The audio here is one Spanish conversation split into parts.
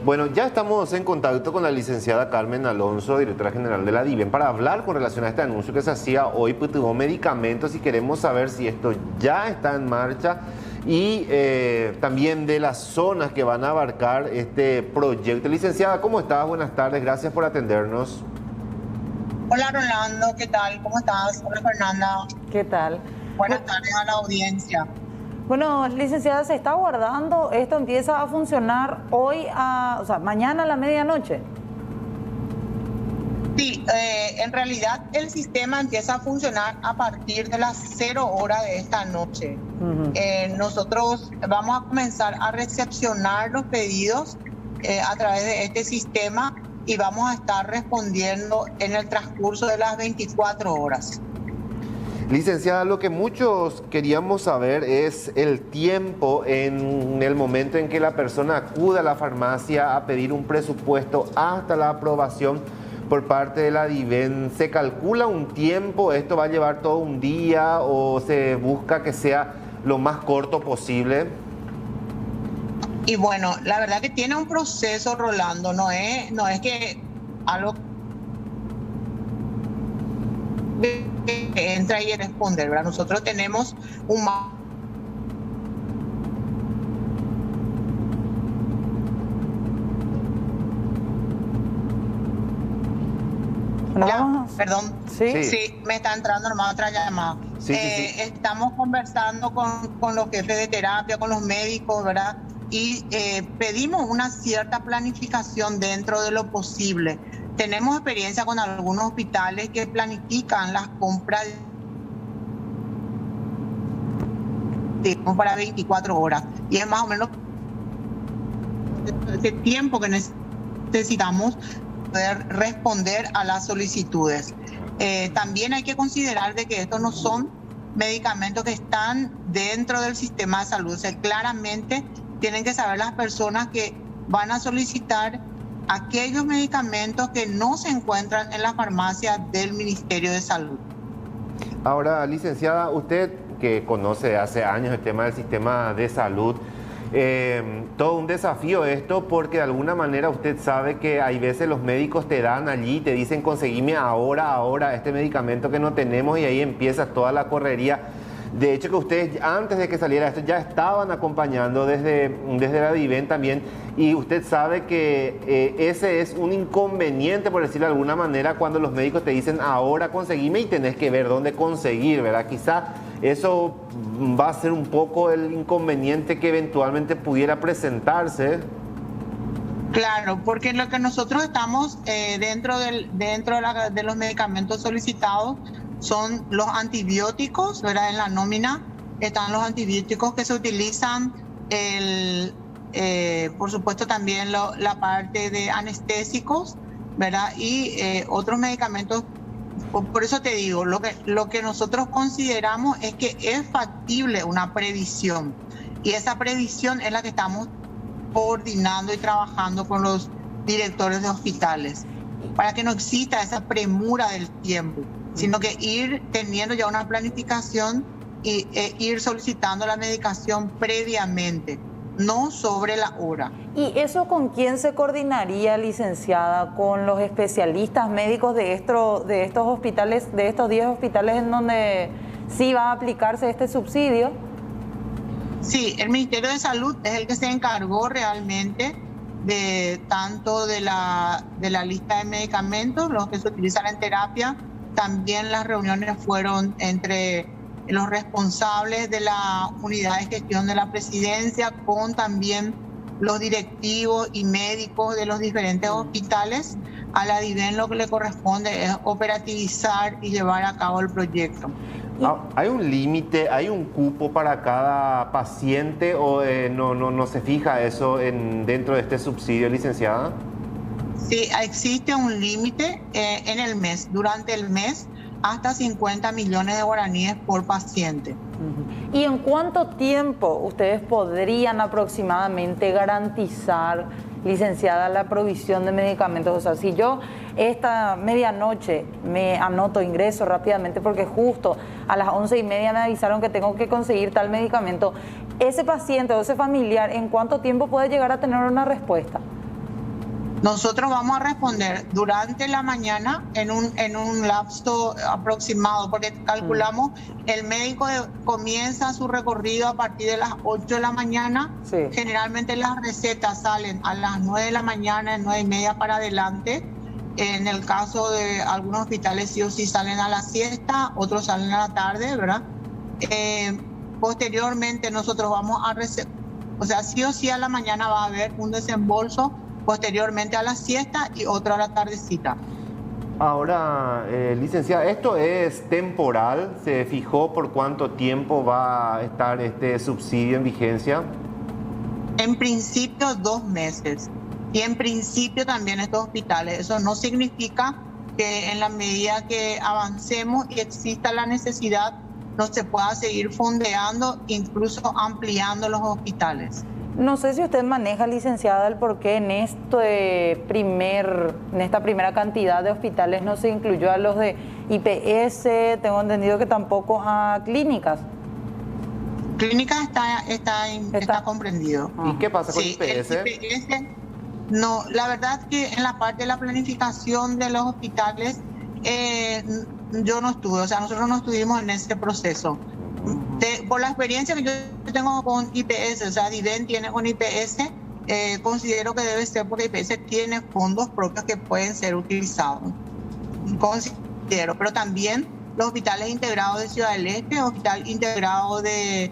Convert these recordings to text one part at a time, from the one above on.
Bueno, ya estamos en contacto con la licenciada Carmen Alonso, directora general de la DIVEN, para hablar con relación a este anuncio que se hacía hoy, tuvo medicamentos, y queremos saber si esto ya está en marcha y también de las zonas que van a abarcar este proyecto. Licenciada, ¿cómo estás? Buenas tardes, gracias por atendernos. Hola Rolando, ¿qué tal? ¿Cómo estás? Hola Fernanda. ¿Qué tal? Buenas tardes a la audiencia. Bueno, licenciada, se está guardando, esto empieza a funcionar hoy, mañana a la medianoche. Sí, en realidad el sistema empieza a funcionar a partir de las 0 horas de esta noche. Nosotros vamos a comenzar a recepcionar los pedidos a través de este sistema y vamos a estar respondiendo en el transcurso de las 24 horas. Licenciada, lo que muchos queríamos saber es el tiempo en el momento en que la persona acude a la farmacia a pedir un presupuesto hasta la aprobación por parte de la DIVEN. ¿Se calcula un tiempo? ¿Esto va a llevar todo un día o se busca que sea lo más corto posible? Y bueno, la verdad que tiene un proceso, Rolando, no es que algo que entra y responde, ¿verdad? Nosotros tenemos un Perdón, sí, me está entrando nomás otra llamada. Sí. Estamos conversando con los jefes de terapia, con los médicos, ¿verdad? Y pedimos una cierta planificación dentro de lo posible. Tenemos experiencia con algunos hospitales que planifican las compras para 24 horas. Y es más o menos ese tiempo que necesitamos poder responder a las solicitudes. También hay que considerar de que estos no son medicamentos que están dentro del sistema de salud. O sea, claramente tienen que saber las personas que van a solicitar aquellos medicamentos que no se encuentran en la farmacia del Ministerio de Salud. Ahora, licenciada, usted que conoce hace años el tema del sistema de salud, todo un desafío esto, porque de alguna manera usted sabe que hay veces los médicos te dan allí, te dicen conseguime ahora este medicamento que no tenemos, y ahí empieza toda la correría. De hecho, que ustedes antes de que saliera esto ya estaban acompañando desde la DIVEN también, y usted sabe que ese es un inconveniente, por decirlo de alguna manera, cuando los médicos te dicen ahora conseguime y tenés que ver dónde conseguir, ¿verdad? Quizá eso va a ser un poco el inconveniente que eventualmente pudiera presentarse. Claro, porque lo que nosotros estamos dentro de los medicamentos solicitados son los antibióticos, ¿verdad? En la nómina están los antibióticos que se utilizan, por supuesto también la parte de anestésicos, ¿verdad? Y otros medicamentos. Por eso te digo, lo que nosotros consideramos es que es factible una previsión, y esa previsión es la que estamos coordinando y trabajando con los directores de hospitales, para que no exista esa premura del tiempo, sino que ir teniendo ya una planificación y ir solicitando la medicación previamente, no sobre la hora. ¿Y eso con quién se coordinaría, licenciada? ¿Con los especialistas médicos de estos hospitales, de estos 10 hospitales en donde sí va a aplicarse este subsidio? Sí, el Ministerio de Salud es el que se encargó realmente de tanto de la lista de medicamentos, los que se utilizan en terapia. También las reuniones fueron entre los responsables de la unidad de gestión de la presidencia, con también los directivos y médicos de los diferentes hospitales. A la DIVEN lo que le corresponde es operativizar y llevar a cabo el proyecto. ¿Hay un límite, hay un cupo para cada paciente o no se fija eso dentro de este subsidio, licenciada? Sí, existe un límite en el mes, durante el mes, hasta 50 millones de guaraníes por paciente. ¿Y en cuánto tiempo ustedes podrían aproximadamente garantizar, licenciada, la provisión de medicamentos? O sea, si yo esta medianoche me anoto, ingreso rápidamente porque justo a las 11:30 me avisaron que tengo que conseguir tal medicamento, ese paciente o ese familiar, ¿en cuánto tiempo puede llegar a tener una respuesta? Nosotros vamos a responder durante la mañana en un lapso aproximado, porque calculamos, el médico comienza su recorrido a partir de las 8 de la mañana. Sí. Generalmente las recetas salen a las 9 de la mañana, 9:30 para adelante. En el caso de algunos hospitales sí o sí salen a la siesta, otros salen a la tarde, ¿verdad? Posteriormente nosotros vamos a o sea, sí o sí a la mañana va a haber un desembolso, posteriormente a la siesta y otro a la tardecita. Ahora, licenciada, ¿esto es temporal? ¿Se fijó por cuánto tiempo va a estar este subsidio en vigencia? En principio 2 meses. Y en principio también estos hospitales. Eso no significa que en la medida que avancemos y exista la necesidad, no se pueda seguir fondeando, incluso ampliando los hospitales. No sé si usted maneja, licenciada, el por qué en esta primera cantidad de hospitales no se incluyó a los de IPS, tengo entendido que tampoco a clínicas. Clínicas está comprendido. ¿Y qué pasa con Sí, IPS? el IPS, no, la verdad que en la parte de la planificación de los hospitales, yo no estuve, o sea, nosotros no estuvimos en ese proceso. Por la experiencia que yo tengo con IPS, o sea, Diven tiene con IPS, considero que debe ser porque IPS tiene fondos propios que pueden ser utilizados. Considero, pero también los hospitales integrados de Ciudad del Este, hospital integrado de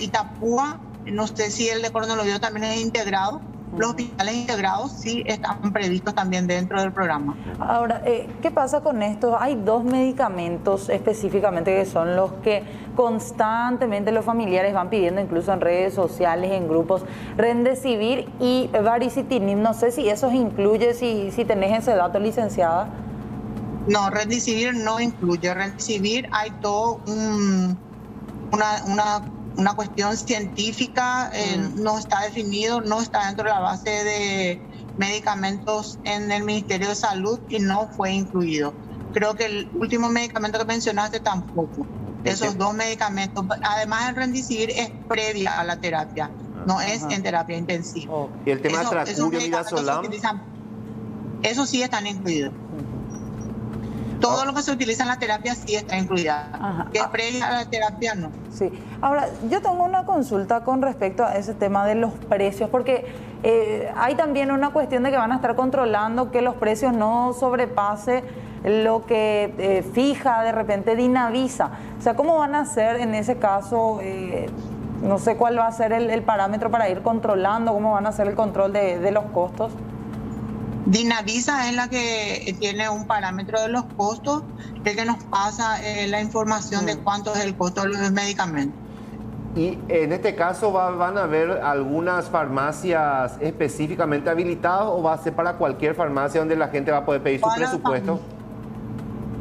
Itapúa, no sé si el de Coronel Oviedo también es integrado. Los hospitales integrados sí están previstos también dentro del programa. Ahora, ¿qué pasa con esto? Hay 2 medicamentos específicamente que son los que constantemente los familiares van pidiendo, incluso en redes sociales, en grupos, Remdesivir y Baricitinib. No sé si eso incluye, si tenés ese dato, licenciada. No, Remdesivir no incluye. Remdesivir hay todo una cuestión científica, no está definido, no está dentro de la base de medicamentos en el Ministerio de Salud y no fue incluido. Creo que el último medicamento que mencionaste tampoco. Esos 2 medicamentos, además el Remdesivir es previa a la terapia, no es en terapia intensiva. ¿Y el tema de Tracurio y Midazolam? Eso sí están incluidos. Todo lo que se utiliza en la terapia sí está incluida. Que es previa a la terapia, no. Sí. Ahora, yo tengo una consulta con respecto a ese tema de los precios, porque hay también una cuestión de que van a estar controlando que los precios no sobrepase lo que fija de repente Dinavisa. O sea, ¿cómo van a hacer en ese caso? No sé cuál va a ser el parámetro para ir controlando, cómo van a hacer el control de los costos. Dinavisa es la que tiene un parámetro de los costos, el que nos pasa la información de cuánto es el costo de los medicamentos. Y en este caso van a haber algunas farmacias específicamente habilitadas o va a ser para cualquier farmacia donde la gente va a poder pedir su presupuesto.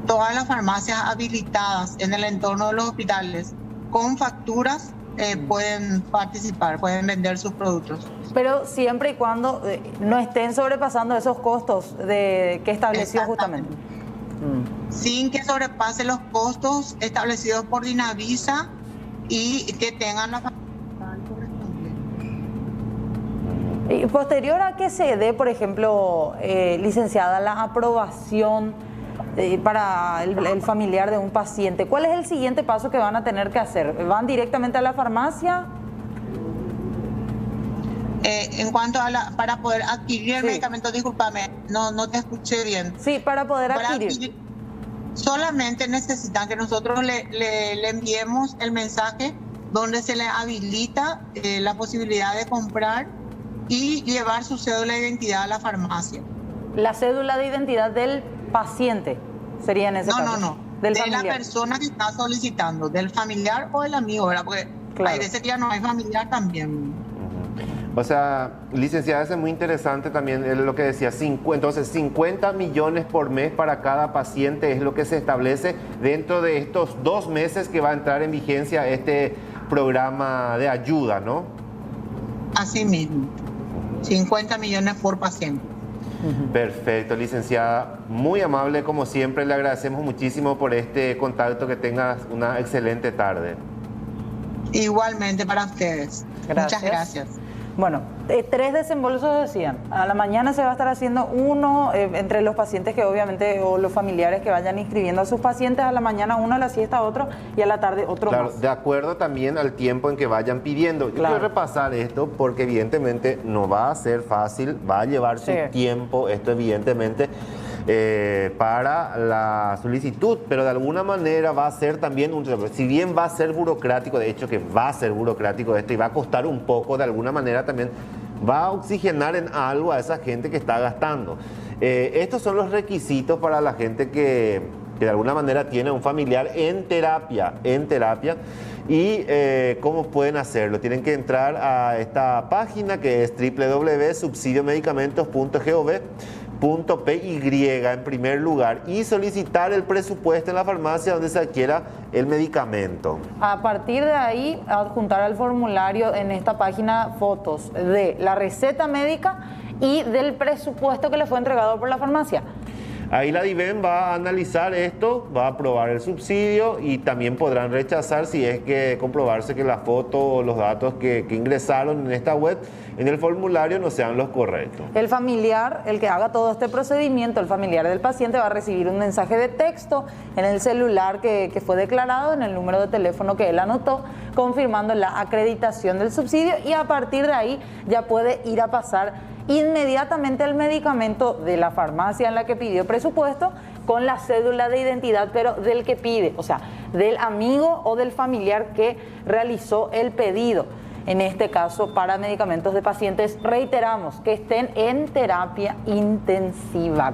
Todas las farmacias habilitadas en el entorno de los hospitales con facturas pueden participar, pueden vender sus productos. Pero siempre y cuando no estén sobrepasando esos costos que estableció justamente. Sin que sobrepase los costos establecidos por Dinavisa y que tengan la factura correspondiente. Y posterior a que se dé, por ejemplo, licenciada, la aprobación para el familiar de un paciente, ¿cuál es el siguiente paso que van a tener que hacer? ¿Van directamente a la farmacia? En cuanto a para poder adquirir el medicamento, discúlpame, no te escuché bien. Sí, para poder adquirir. Solamente necesitan que nosotros le enviemos el mensaje donde se le habilita la posibilidad de comprar y llevar su cédula de identidad a la farmacia. La cédula de identidad del paciente sería en ese caso. No. Del de familiar. La persona que está solicitando, del familiar o del amigo, ¿verdad? Porque hay veces que ya no hay familiar también. O sea, licenciada, es muy interesante también lo que decía, entonces 50 millones por mes para cada paciente es lo que se establece dentro de estos 2 meses que va a entrar en vigencia este programa de ayuda, ¿no? Así mismo, 50 millones por paciente. Perfecto, licenciada, muy amable como siempre, le agradecemos muchísimo por este contacto, que tengas una excelente tarde. Igualmente para ustedes. Gracias. Muchas gracias. Bueno, 3 desembolsos decían. A la mañana se va a estar haciendo uno entre los pacientes que obviamente, o los familiares que vayan inscribiendo a sus pacientes, a la mañana uno, a la siesta otro y a la tarde otro Claro, más. de acuerdo también al tiempo en que vayan pidiendo. Yo Claro. quiero repasar esto porque evidentemente no va a ser fácil, va a llevar su Sí. tiempo, esto evidentemente, para la solicitud, pero de alguna manera va a ser también, si bien va a ser burocrático, de hecho que va a ser burocrático esto y va a costar un poco, de alguna manera también va a oxigenar en algo a esa gente que está gastando. Estos son los requisitos para la gente que de alguna manera tiene un familiar en terapia. Y cómo pueden hacerlo. Tienen que entrar a esta página que es www.subsidiomedicamentos.gov.py en primer lugar y solicitar el presupuesto en la farmacia donde se adquiera el medicamento. A partir de ahí, adjuntar al formulario en esta página fotos de la receta médica y del presupuesto que le fue entregado por la farmacia. Ahí la DIVEN va a analizar esto, va a aprobar el subsidio y también podrán rechazar si es que comprobarse que la foto o los datos que ingresaron en esta web, en el formulario, no sean los correctos. El familiar, el que haga todo este procedimiento, el familiar del paciente va a recibir un mensaje de texto en el celular que fue declarado, en el número de teléfono que él anotó, confirmando la acreditación del subsidio y a partir de ahí ya puede ir a pasar inmediatamente el medicamento de la farmacia en la que pidió presupuesto con la cédula de identidad, pero del que pide, o sea, del amigo o del familiar que realizó el pedido. En este caso, para medicamentos de pacientes, reiteramos que estén en terapia intensiva.